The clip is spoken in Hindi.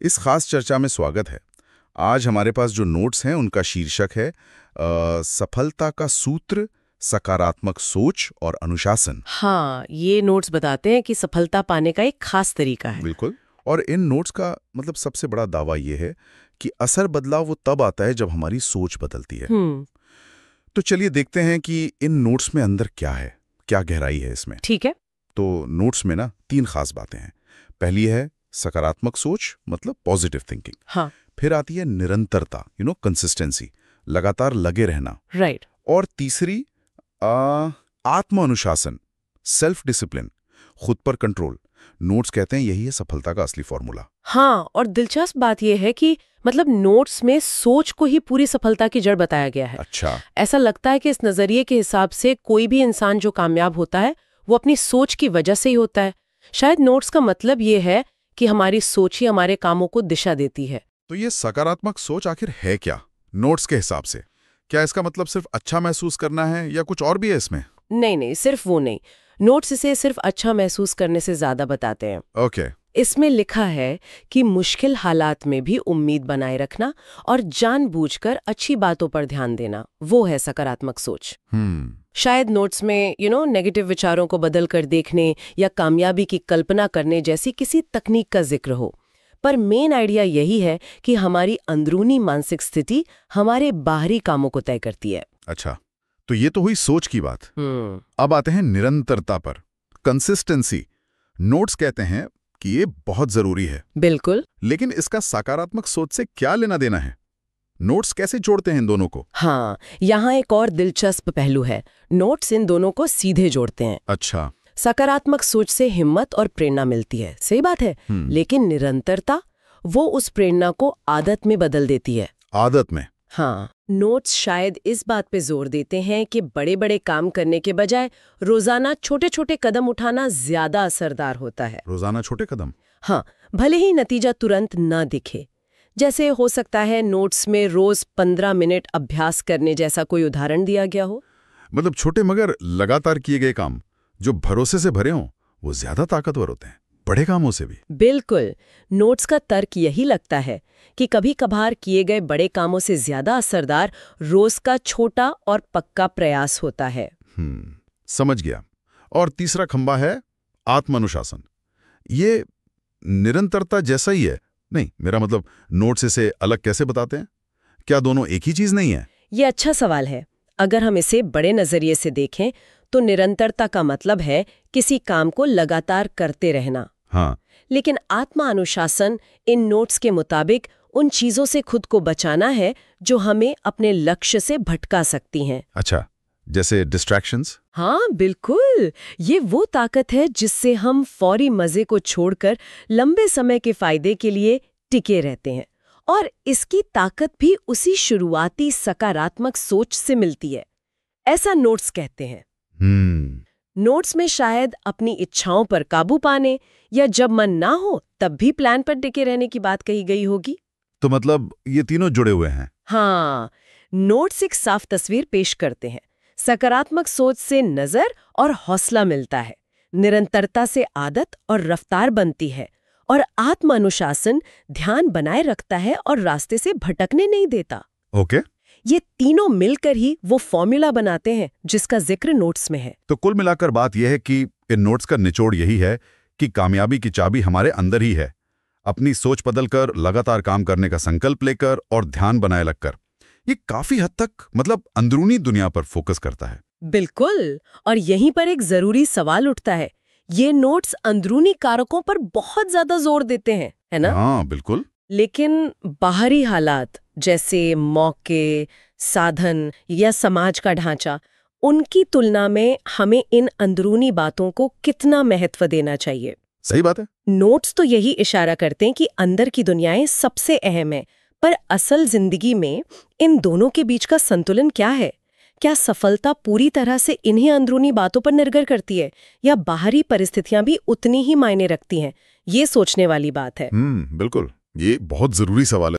इस खास चर्चा में स्वागत है। आज हमारे पास जो नोट्स हैं उनका शीर्षक है सफलता का सूत्र, सकारात्मक सोच और अनुशासन। हाँ, ये नोट्स बताते हैं कि सफलता पाने का एक खास तरीका है। बिल्कुल। और इन नोट्स का मतलब सबसे बड़ा दावा ये है कि असर बदलाव वो तब आता है जब हमारी सोच बदलती है। तो चलिए देखते हैं कि इन नोट्स में अंदर क्या है, क्या गहराई है इसमें। ठीक है। तो नोट्स में ना 3 खास बातें हैं। पहली है सकारात्मक सोच, मतलब पॉजिटिव थिंकिंग। हाँ, फिर आती है निरंतरता, कंसिस्टेंसी, लगातार लगे रहना। राइट। और तीसरी आत्म अनुशासन, सेल्फ डिसिप्लिन, खुद पर कंट्रोल। नोट्स कहते हैं यही है सफलता का असली फॉर्मूला। हाँ, और दिलचस्प बात यह है कि मतलब नोट्स में सोच को ही पूरी सफलता की जड़ बताया गया है। अच्छा। ऐसा लगता है कि इस नजरिए के हिसाब से कोई भी इंसान जो कामयाब होता है वो अपनी सोच की वजह से ही होता है। शायद नोट्स का मतलब ये है कि हमारी सोच ही हमारे कामों को दिशा देती है। तो ये सकारात्मक सोच आखिर है क्या नोट्स के हिसाब से? क्या इसका मतलब सिर्फ अच्छा महसूस करना है या कुछ और भी है इसमें? नहीं, सिर्फ वो नहीं। नोट्स इसे सिर्फ अच्छा महसूस करने से ज्यादा बताते हैं। ओके। इसमें लिखा है कि मुश्किल हालात में भी उम्मीद बनाए रखना और जानबूझकर अच्छी बातों पर ध्यान देना, वो है सकारात्मक सोच। शायद नोट्स में नेगेटिव विचारों को बदल कर देखने या कामयाबी की कल्पना करने जैसी किसी तकनीक का जिक्र हो, पर मेन आइडिया यही है कि हमारी अंदरूनी मानसिक स्थिति हमारे बाहरी कामों को तय करती है। अच्छा, तो ये तो हुई सोच की बात। अब आते हैं निरंतरता पर, कंसिस्टेंसी। नोट्स कहते हैं कि ये बहुत जरूरी है। बिल्कुल। लेकिन इसका सकारात्मक सोच से क्या लेना देना है? नोट्स कैसे जोड़ते हैं इन दोनों को? हाँ, यहाँ एक और दिलचस्प पहलू है। नोट्स इन दोनों को सीधे जोड़ते हैं। अच्छा। सकारात्मक सोच से हिम्मत और प्रेरणा मिलती है, सही बात है। लेकिन निरंतरता वो उस प्रेरणा को आदत में बदल देती है। आदत में? हाँ, नोट्स शायद इस बात पे जोर देते हैं कि बड़े बड़े काम करने के बजाय रोजाना छोटे छोटे कदम उठाना ज्यादा असरदार होता है। रोजाना छोटे कदम? हाँ, भले ही नतीजा तुरंत न दिखे। जैसे हो सकता है नोट्स में रोज 15 मिनट अभ्यास करने जैसा कोई उदाहरण दिया गया हो। मतलब छोटे मगर लगातार किए गए काम जो भरोसे से भरे हों वो ज्यादा ताकतवर होते हैं बड़े कामों से भी। बिल्कुल। नोट्स का तर्क यही लगता है कि कभी कभार किए गए बड़े कामों से ज्यादा असरदार रोज का छोटा और पक्का प्रयास होता है। समझ गया। और तीसरा खंबा है आत्मानुशासन। ये निरंतरता जैसा ही है? नहीं, मेरा मतलब नोट्स इसे अलग कैसे बताते हैं? क्या दोनों एक ही चीज नहीं है? ये अच्छा सवाल है। अगर हम इसे बड़े नजरिए से देखें तो निरंतरता का मतलब है किसी काम को लगातार करते रहना। हाँ। लेकिन आत्मा अनुशासन इन नोट्स के मुताबिक उन चीजों से खुद को बचाना है जो हमें अपने लक्ष्य से भटका सकती हैं। अच्छा, जैसे डिस्ट्रैक्शंस? हाँ, बिल्कुल। ये वो ताकत है जिससे हम फौरी मजे को छोड़कर लंबे समय के फायदे के लिए टिके रहते हैं। और इसकी ताकत भी उसी शुरुआती सकारात्मक सोच से मिलती है, ऐसा नोट्स कहते हैं। नोट्स में शायद अपनी इच्छाओं पर काबू पाने या जब मन ना हो तब भी प्लान पर टिके रहने की बात कही गई होगी। तो मतलब ये तीनों जुड़े हुए हैं? हाँ, नोट्स एक साफ तस्वीर पेश करते हैं। सकारात्मक सोच से नजर और हौसला मिलता है, निरंतरता से आदत और रफ्तार बनती है, और आत्म अनुशासन ध्यान बनाए रखता है और रास्ते से भटकने नहीं देता। ओके। ये तीनों मिलकर ही वो फॉर्मूला बनाते हैं जिसका जिक्र नोट्स में है। तो कुल मिलाकर बात यह है कि इन नोट्स का निचोड़ यही है कि कामयाबी की चाबी हमारे अंदर ही है। अपनी सोच बदलकर, लगातार काम करने का संकल्प लेकर और ध्यान बनाए रखकर। ये काफी हद तक मतलब अंदरूनी दुनिया पर फोकस करता है। बिल्कुल। और यहीं पर एक जरूरी सवाल उठता है। ये नोट्स अंदरूनी कारकों पर बहुत ज्यादा जोर देते हैं, है ना? हाँ, बिल्कुल। लेकिन बाहरी हालात जैसे मौके, साधन या समाज का ढांचा, उनकी तुलना में हमें इन अंदरूनी बातों को कितना महत्व देना चाहिए? सही बात है। नोट्स तो यही इशारा करते हैं कि अंदर की दुनियाएं सबसे अहम है, पर असल जिंदगी में इन दोनों के बीच का संतुलन क्या है? क्या सफलता पूरी तरह से इन्हीं अंदरूनी बातों पर निर्भर करती है या बाहरी परिस्थितियां भी उतनी ही मायने रखती हैं? ये सोचने वाली बात है। बिल्कुल। ये बहुत जरूरी सवाल है।